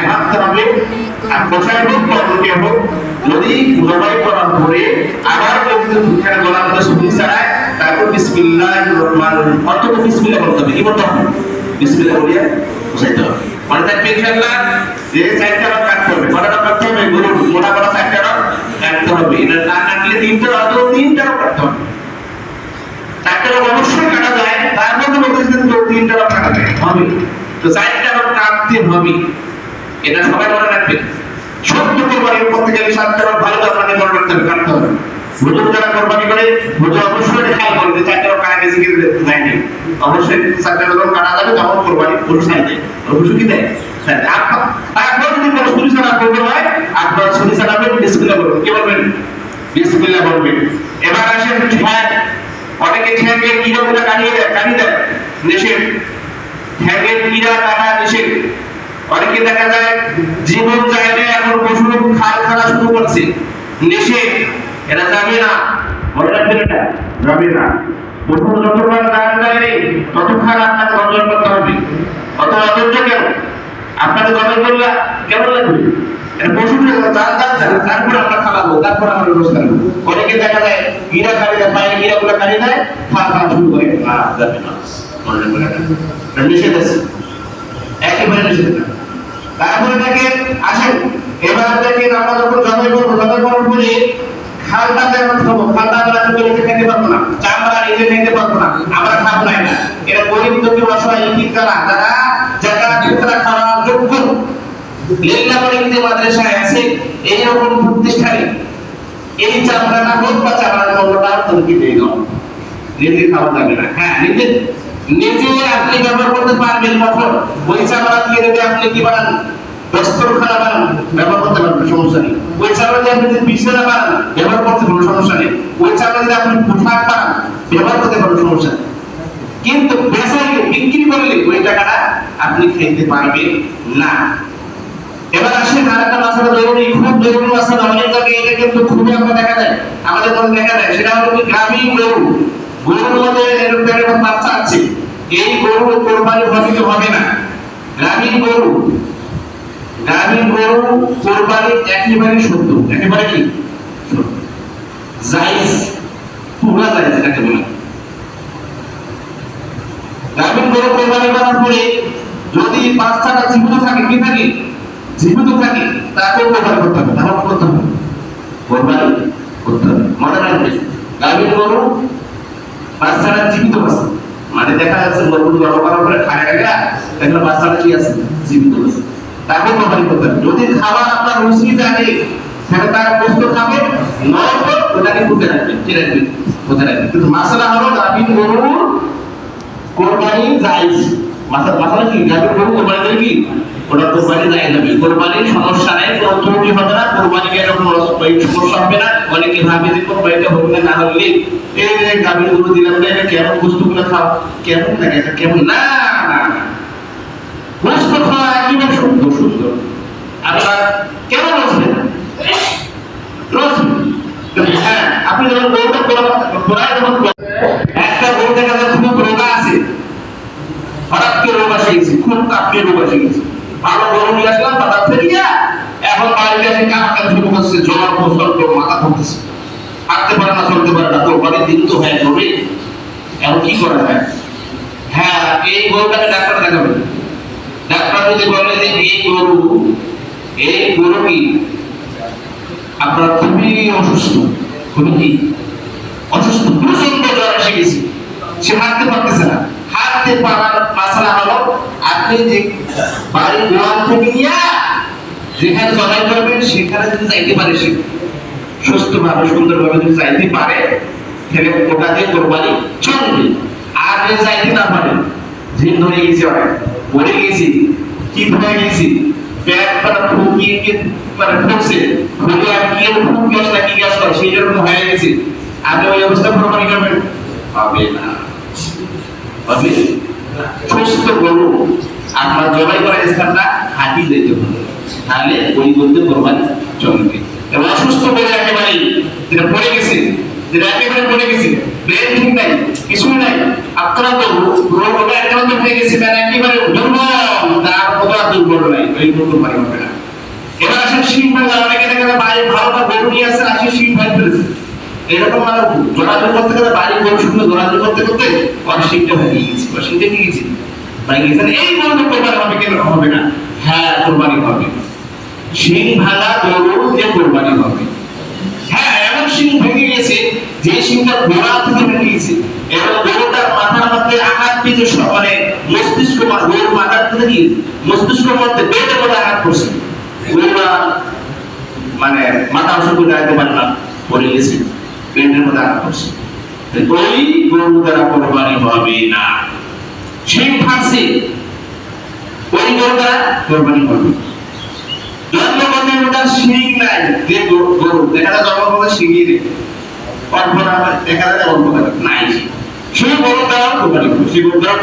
হ্যাঁ ভাবতে হবে। আর কোথায় হোক পদ্ধতি হোক, যদি জবাই করার পরে আবার যদি দুখানে গলার মধ্যে শুনি ছাড়ায়, তারপর বিসমিল্লাহির রহমানির রহিম অন্তত বিসমিল্লাহ বলতে হবে। কি বলতে হবে? বিসমিল্লাহ বলিয়া বুঝাইতে হবে। মনে থাকবে ইনশাআল্লাহ যে চারটা রাত কাট করবে, কয়টা করতে হবে? গুরু মোটা করা চারটা রাত কাটতে হবে। এটা না কাটলে তিনটা রাত কাটতে হবে। চারটা রাত অবশ্যই কাটা যায়, তার মধ্যে বলতেছেন তো তিনটা রাত কাটা যায় হবে, তো চারটা রাত কাটতে হবে। এটা সবাই মনে রাখবেন। সত্য কোরবানি করতে গেলে সাতটা রাত ভালো করে মনে রাখতে হবে, কাটতে হবে। হুজুর যারা কোরবানি করে হুজুর অবশ্যই খেয়াল করবে যে চারটা রাত কাটা গেছে কি যায়নি, অবশ্যই চারটা রাত কাটা যাবে তখন কোরবানি পুরো সাই দেয়, হুজুর কি দেয়। তারপর যদি কোনো ছুরি ছাড়া করতে হয়, আপনার ছুরি ছাড়াবেন, বিসমিল্লাহ বলবেন। কি বলবেন? বিসমিল্লাহ বলবেন। এবার আসেন ঠ্যাং। অনেকে ঠ্যাংয়ের কিরাগুলো কাটিয়ে দেয় নিষেধ। ঠ্যাংয়ের কিরা কাটা নিষেধ। অনেকে দেখা যায় জীবন যায় না, এখন পশু খাল খাওয়া শুরু করছে, নিষেধ। এটা যাবে না, মনে রাখবেন, এটা যাবে না। পশু যতক্ষণ গান গায় ততক্ষণ আপনাকে অর্জন করতে হবে। অত অধৈর্য কেন? আপনাকে জবাই করলে কেমন লাগবে? এটা পশু তারপর আমরা খাওয়াবো, তারপর আমরা ব্যবস্থা নেবো। অনেকে দেখা যায় গিরা কাটি দেয়, পায়ে গিরাগুলো কাটি দেয়, খাওয়া শুরু করে। না, যাবে না, মনে রাখবেন, এটা নিষেধ আছে, একেবারে নিষেধ না। তারপরে দেখেন আসেন, এবার দেখেন আমরা যখন জবাই করবো, জবাই করার পরে খালটা যেমন খাবো, খালটা আমরা নিজে খেতে পারবো না, চামড়া নিজে খেতে পারবো না, আমরা খাবো না। এটা গরিব দুঃখী অসহায় ইতিমরা যারা খাওয়ার যোগ্য লীলা করে যে মাদ্রাসায় আছে এইরকম প্রতিষ্ঠানে এই চামড়াটা হোক বা চামড়ার মূল্যটা তুমি দিয়ে দাও, নিজে খাওয়া যাবে না। হ্যাঁ, নিজে আপনি ব্যবহার করতে পারবেন, কখন ওই চামড়া দিয়ে যদি আপনি কি বানান, দস্তরখানা বানান, ব্যবহার করতে পারবেন, সমস্যা নেই। ওই চামড়া দিয়ে আপনি বিছানা বানান, ব্যবহার করতে কোনো সমস্যা নেই। ওই চামড়া দিয়ে আপনি পোশাক বানান, ব্যবহার করতে পারবেন, সমস্যা নেই। কিন্তু বেচাইলে বিক্রি করলে ওই টাকাটা আপনি খেতে পারবেন না। এবার আসেন আরেকটা মাসালা জরুরি, খুব জরুরি মাসালা। অনেক জায়গায় এটা কিন্তু খুবই আমরা দেখা যায়, আমাদের মধ্যে দেখা যায়, সেটা হলো কি গ্রামীণ গরু। গরুর মধ্যে এরকম বাচ্চা আছে, এই গরু কোরবানি হবে না। গ্রামীণ গরু কোরবানি একেবারে সত্য, একেবারে কি সত্য, জায়েজ, পুরা জায়েজ এটাকে বলে। গ্রামীণ গরু কোরবানি করার পরে যদি বাচ্চাটা জীবিত থাকে, কি থাকে, জীবিত থাকে, তাকে কোরবানি করতে হবে। তাহলে করতে হবে, কোরবানি করতে হবে। মনে রাখবেন, গ্রামীণ গরু বাচ্চাটা জীবিত আছে, মানে দেখা যাচ্ছে গরু জন্ম করার পরে খায় গেলা, দেখলে বাচ্চাটা কি আছে, জীবিত আছে, তাকে কোরবানি করতে হবে। যদি খাবার আপনার রুচি থাকে তাহলে তার বস্তু খাবে, নয়তো ওটাকে পুঁতে রাখবেন, কি রাখবেন, পুঁতে রাখবেন। কিন্তু মাসালা হলো গ্রামীণ গরুর কোরবানি জায়েজ। মাসালা কি, গ্রামীণ গরু কোরবানি করে কি, ওটা কোরবানি জায়েজ হবে, কোরবানির সমস্যা নেই, কোনো ত্রুটি হবে না, কোরবানিকে এরকম সমস্যা হবে না। অনেকে ভাবে যে কোরবানিটা হবে না হলে এই যে গ্রামীণ গরু দিলাম না, এটা কেমন বস্তুগুলো খাও, কেমন লাগে, এটা কেমন, না না না, বস্তু খাওয়া একেবারে সুন্দর সুন্দর। আপনার কেমন বলছেন, হ্যাঁ, আপনি যখন গরুটা ঘোরায়, যখন একটা গরু দেখা যায় খুব রোগা আছে, হঠাৎ করে রোগ আসে গেছে, খুব কাঁপতে রোগ আসে গেছে, ভালো গরু নিয়ে আসলাম বাজার থেকে, এখন বাড়িতে এসে কাঁপটা শুরু করছে, জ্বর, প্রচন্ড মাথা ধরতেছে, হাঁটতে পারে না, চলতে পারে না, কোরবানির দিন তো হয়ে যাবে, এখন কি করা যায়? হ্যাঁ, এই গরুটাকে ডাক্তার দেখাবেন। ডাক্তার যদি বলে যে এই গরু কি আপনার খুবই অসুস্থ, খুবই কি অসুস্থ, প্রচন্ড জ্বর এসে গেছে, সে হাঁটতে পারতেছে না, হাঁটতে পারার মাসালা হলো আপনি যে বাড়ির গোয়াল থেকে নিয়ে যেখানে জবাই করবেন সেখানে যদি যাইতে পারে, সে সুস্থভাবে সুন্দরভাবে যদি যাইতে পারে, তাহলে ওটা দিয়ে কোরবানি চলবে। আর যদি যাইতে না পারে, জিন ধরে গেছে, পড়ে গেছি, কি হয়ে গেছি, পেট পাটা ফুকিয়ে মানে ফুকছে, ফুলে আর কি ফুক গ্যাস না কি গ্যাস করে সেই রকম হয়ে গেছে, আপনি ওই অবস্থা কোরবানি করবেন, হবে না, হবে না। সুস্থ গরু আপনার জবাই করার স্থানটা হাঁটি যেতে হবে, তাহলে ওই বলতে কোরবানি চলবে। এবং অসুস্থ গরু একেবারেই যেটা পড়ে গেছে, যেটা একেবারে পড়ে গেছে, ব্রেন ঠিক নাই, কিছুই নাই, আক্রান্ত রোগে আক্রান্ত হয়ে গেছে, মানে একেবারে দুর্বল, তার মতো আর দুর্বল নাই, ওই কুরবানি হবে না। এবার আসেন শিং ভাঙা, অনেকে দেখা যায় বাড়ি ভালোটা গরু নিয়ে আসছে, আসে শিং ভাঙ ফেলেছে, এরকম মানে জোড়াজোড়ি করতে করতে বাড়ি গরু শুনে জোড়াজোড়ি করতে করতে ওর শিংটা ভেঙে গেছে, বা শিংটা ভেঙে গেছে, ভেঙে গেছে। এই গরুটা কোরবানি হবে কেন হবে না? হ্যাঁ কোরবানি হবে, শিং ভাঙা গরু যে কোরবানি হবে। হ্যাঁ এমন শিং ভেঙে গেছে যে শিংটা গোড়া থেকে ভেঙে গেছে, এবং গরুটার মাথার মধ্যে আঘাত পেয়েছে, মানে মস্তিষ্ক, গরুর মাথার থেকে কি মস্তিষ্কের মধ্যে বেড়ে বলে আঘাত করছে, গরুটা মানে মাথা অংশ করে দাঁড়াতে পারে না, পড়ে গেছে, পেটের মধ্যে আঘাত করছে, ওই গরু দ্বারা কোরবানি হবে না। শিং ফাঁসে ওই গরু দ্বারা কোরবানি হবে। জন্মগত শিং নাই, যে গরু দেখা যায় জন্মগত শিংই নেই, কল্পনা দেখা যায় কল্পনা নাই, সেই গরু দ্বারা কোরবানি হবে, সেই গরু দ্বারা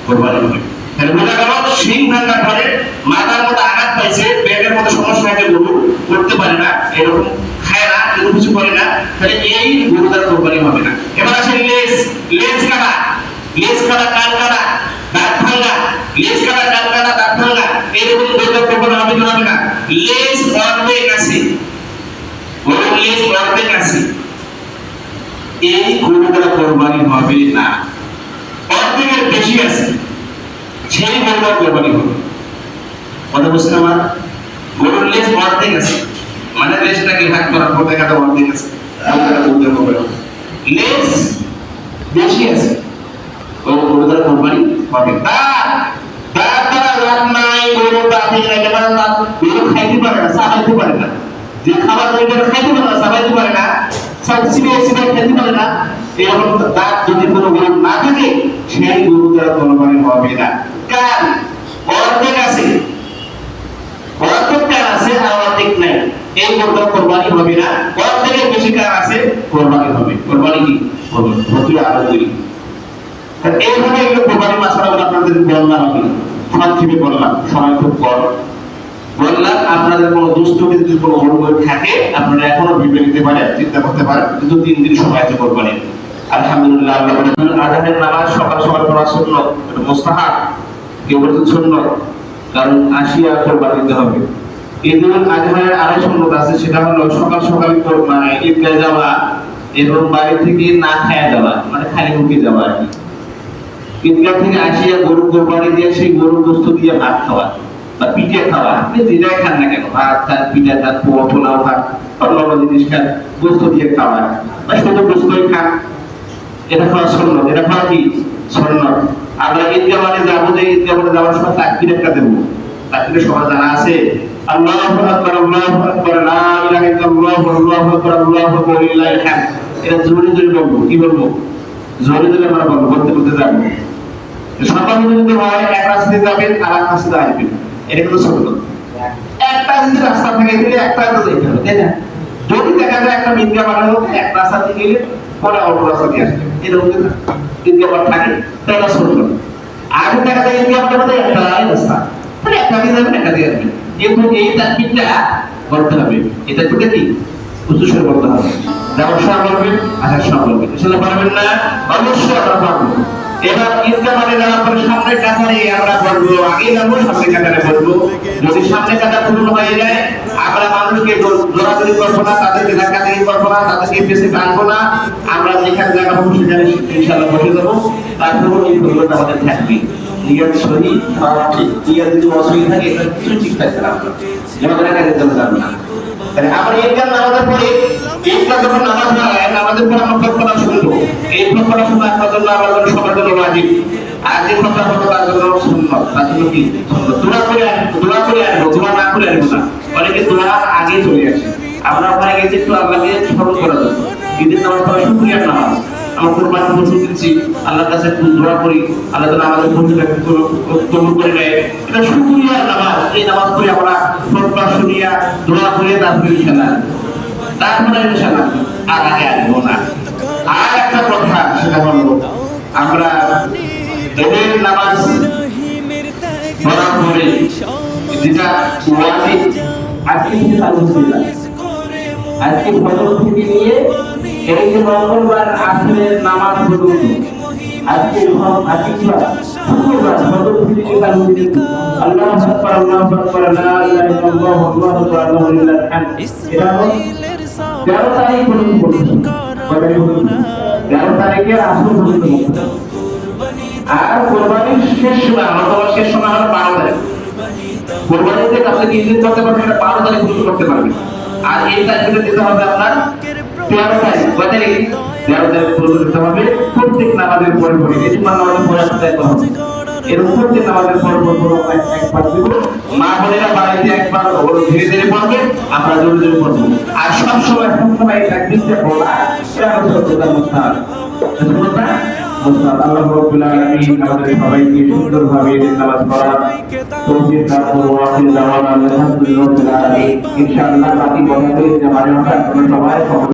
কোরবানি হবে। তাহলে বোঝা গেল শিং ভাঙার পরে মাথার মধ্যে আঘাত পাইছে, পেটের মধ্যে সমস্যা হয়েছে, গরু করতে পারে না, এরকম খায় না, কোনো কিছু করে না, তাহলে এই গরু দ্বারা কোরবানি হবে না। এবার আসে লেজ, লেজ কাটা, লেজ কাটা, কান কাটা, দাঁত ভাঙা, লেজ কাটা, কান কাটা, দাঁত ভাঙা, এরকম গরু দ্বারা কোরবানি হবে কি হবে না? লেজ অর্ধেক আছে, গরুর লেজ অর্ধেক আছে, এই গরু দ্বারা কোরবানি হবে না। অর্ধেকের বেশি আছে, সেই গরু দ্বারা কোরবানি হবে। কথা বুঝছেন আমার? গরুর লেজ অর্ধেক আছে, মানে লেজটাকে ভাগ করার পর দেখা যায় অর্ধেক আছে, লেজ বেশি আছে, ও গরু দ্বারা কোরবানি হবে। দাঁত, দাঁত দ্বারা দাঁত নাই, গরু দাঁত নাই, যেমন দাঁত গরু খাইতে পারে না, চাবাইতে পারে না, যে খাবার গরু খাইতে পারে না, চাবাইতে পারে না, চিবিয়ে চিবিয়ে খেতে পারে না, এরকম দাঁত যদি কোনো গরু না থাকে, সেই গরু দ্বারা কোরবানি হবে না। কান অর্ধেক আছে, অর্ধেক কান আছে আর অর্ধেক নাই, এই গরুটা কোরবানি হবে না। অর্ধেকের বেশি কান আছে, কোরবানি হবে। কোরবানি কি হবে? ভতুরে আরো তৈরি। এইভাবে এগুলো কোরবানি মাসালাগুলো আপনাদের বললাম, আমি সংক্ষেপে বললাম, সময় খুব কম বললাম। আপনাদের কোনো দুষ্টকে যদি কোনো অনুভব থাকে, আপনারা এখনো ভিডিও নিতে পারেন, চিন্তা করতে পারেন, কিন্তু 3 দিন সময় আছে কোরবানি। আলহামদুলিল্লাহ, আযানের নামাজ সকাল সকাল পড়া সুন্নাত, এটা মুস্তাহাব, কেউ বলতে সুন্নাত, কারণ আসিয়া কোরবানি দিতে হবে। ঈদুল আজহার আরেক সুন্নাত আছে, সেটা হলো সকাল সকাল কোরবানি ঈদগাহে যাওয়া এবং বাড়ি থেকে না খায়া যাওয়া, মানে খালি মুখে যাওয়া আর কি। ঈদগাহ থেকে আসিয়া গরু কোরবানি দিয়ে সেই গরুর গোশত দিয়ে ভাত খাওয়া বা পিঠে খাওয়া, আপনি যেটাই খান না কেন, ভাত খান, পিঠা খান, পোলাও খান, অন্য জিনিস খান, গোশত দিয়ে খাওয়া বা শুধু গোশতই খান, এটা খাওয়া সুন্নাত। এটা খাওয়া কি সুন্নাত। আমরা ঈদগাহ মানে যাবো, যে ঈদগাহ মানে যাওয়ার সময় তাকবীর একটা দেব, তাকবীর সবার জানা আছে, আল্লাহু আকবার, আল্লাহু আকবার, লা ইলাহা ইল্লাল্লাহ, আল্লাহু আকবার, আল্লাহু আকবার, লিল্লাহিল হামদ। এটা জোরে জোরে বলবো, কি বলবো? জোরে জোরে আমরা বলবো, বলতে বলতে যাবো। সর্বনিম্ন যদি হয় এক রাস্তায় যাবেন আর এক রাস্তায় আসবেন, এটা কিন্তু সুন্নাত। একটা যদি রাস্তা থেকে গেলে একটা তো যেতে হবে, তাই না? যদি দেখা যায় একটা ঈদগাহ বানানো এক রাস্তা দিয়ে গেলে পরে অন্য রাস্তা দিয়ে আসবে, এরকম যদি ঈদগাহ থাকে তাহলে সুন্নাত। আর দেখা যায় ঈদগাহ বানাতে একটা রাস্তা, মানে একটা দিয়ে যাবেন, একটা দিয়ে আসবেন, কিন্তু এই তাকবীরটা করতে হবে। এই তাকবীরটা কি উচ্চ স্বরে বলতে হবে, যেমন সব বলবেন, আসার সব বলবেন, আসলে পারবেন না, অবশ্যই আমরা পারবো। এবার ঈদগাহ মানে যাওয়ার পরে সামনে কাতারে আমরা বলবো, আগে যাবো সামনে কাতারে বলবো। যদি সামনে কাতার পূর্ণ হয়ে যায়, আমরা মানুষকে দৌড়াদৌড়ি করবো না, তাদেরকে ধাক্কাধাক্কি করবো না, তাদেরকে পেছে টানবো না, আমরা যেখানে জায়গা পাবো সেখানে ইনশাআল্লাহ বসে যাবো। তারপর এই প্রয়োজনটা আমাদের থাকবে, নিয়ত সহি, খাওয়া ঠিক, নিয়ত যদি অসহি থাকে, এটা কিছু ঠিক থাকবে না, যেমন দেখা যেতে যাবে না। তাহলে আমরা ঈদগাহ নামাজের পরে, ঈদগাহ যখন নামাজ হয়, নামাজের পরে আমরা প্রার্থনা শুনবো। এই প্রার্থনা শোনা আপনার জন্য, আমার জন্য, সবার জন্য ওয়াজিব। আর যে প্রার্থনা করবো তার জন্য সুন্নাত, তার জন্য কি সুন্নাত। দোয়া করে আনবো, দোয়া করে আনবো, দোয়া না করে আনবো না। অনেকে দোয়া আগে চলে আসে, আমরা ওখানে গেছি একটু আল্লাহকে স্মরণ করার জন্য। ঈদের নামাজ পড়া শুকরিয়ার নামাজ, আমরা কোরবানি পশু দিচ্ছি, আল্লাহর কাছে একটু দোয়া করি, আল্লাহ যেন আমাদের বন্ধুটাকে কবুল করে নেয়, এটা শুকরিয়ার নামাজ। এই নামাজ পড়ে আমরা খুতবা শুনিয়া দোয়া করে তারপরে ইনশাআল্লাহ, তারপরে ইনশাআল্লাহ আর আগে আসবো না। আর একটা কথা, সেটা হলো আমরা ঈদের নামাজ পড়ার পরে যেটা ওয়াজিব, আজকে থেকে চালু হচ্ছে, আজকে ফজর থেকে নিয়ে এই যে মঙ্গলবার আসরের নামাজ পর্যন্ত আজকে শুক্রবার ফজর থেকে কাল পর্যন্ত আল্লাহু আকবার আল্লাহু আকবার লা ইলাহা ইল্লাল্লাহ আল্লাহু আকবার আল্লাহু লিল্লাহিল হামদ এটা 13 তারিখ পর্যন্ত পড়তে হবে 13 তারিখের আসর পর্যন্ত আর কোরবানির শেষ সময় আমাদের শেষ সময় হলো 12 তারিখ কোরবানিতে আপনি 3 দিন করতে পারবেন এটা 12 তারিখ পর্যন্ত করতে পারবেন আর এই তারিখে দিতে হবে আপনার 13 তারিখ কত তারিখ 13 তারিখ পর্যন্ত দিতে হবে প্রত্যেক নামাজের পরে পরে এই জন্য নামাজের পরে আসতে হবে এর উপর যে নামাজের পরে পরে একবার দিব মা বোনেরা বাড়িতে একবার ধীরে ধীরে পড়বে আমরা জোরে জোরে পড়ব আর সব সময় এটা দিতে বলা এটা হচ্ছে প্রধান মুস্তাহাব আল্লাহ রাব্বুল আলামিন আমাদের সবাইকে সুন্দরভাবে নামাজ পড়ার তৌফিক দান করুন আখির দাওয়ানা আলহামদুলিল্লাহি রাব্বিল আলামিন ইনশাআল্লাহ বাকি কথাগুলো যে মানে আমরা সবাই